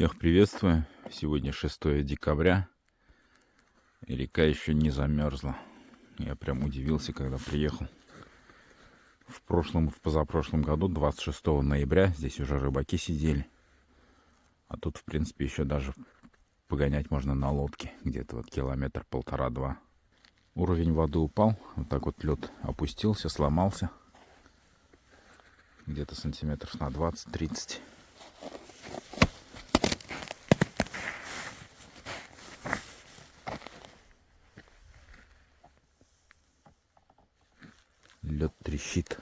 Всех приветствую. Сегодня 6 декабря. И река еще не замерзла. Я прям удивился, когда приехал. В позапрошлом году, 26 ноября, здесь уже рыбаки сидели. А тут, в принципе, еще даже погонять можно на лодке. Где-то вот километр, полтора-два. Уровень воды упал. Вот так вот лед опустился, сломался. Где-то сантиметров на 20-30. Лед трещит.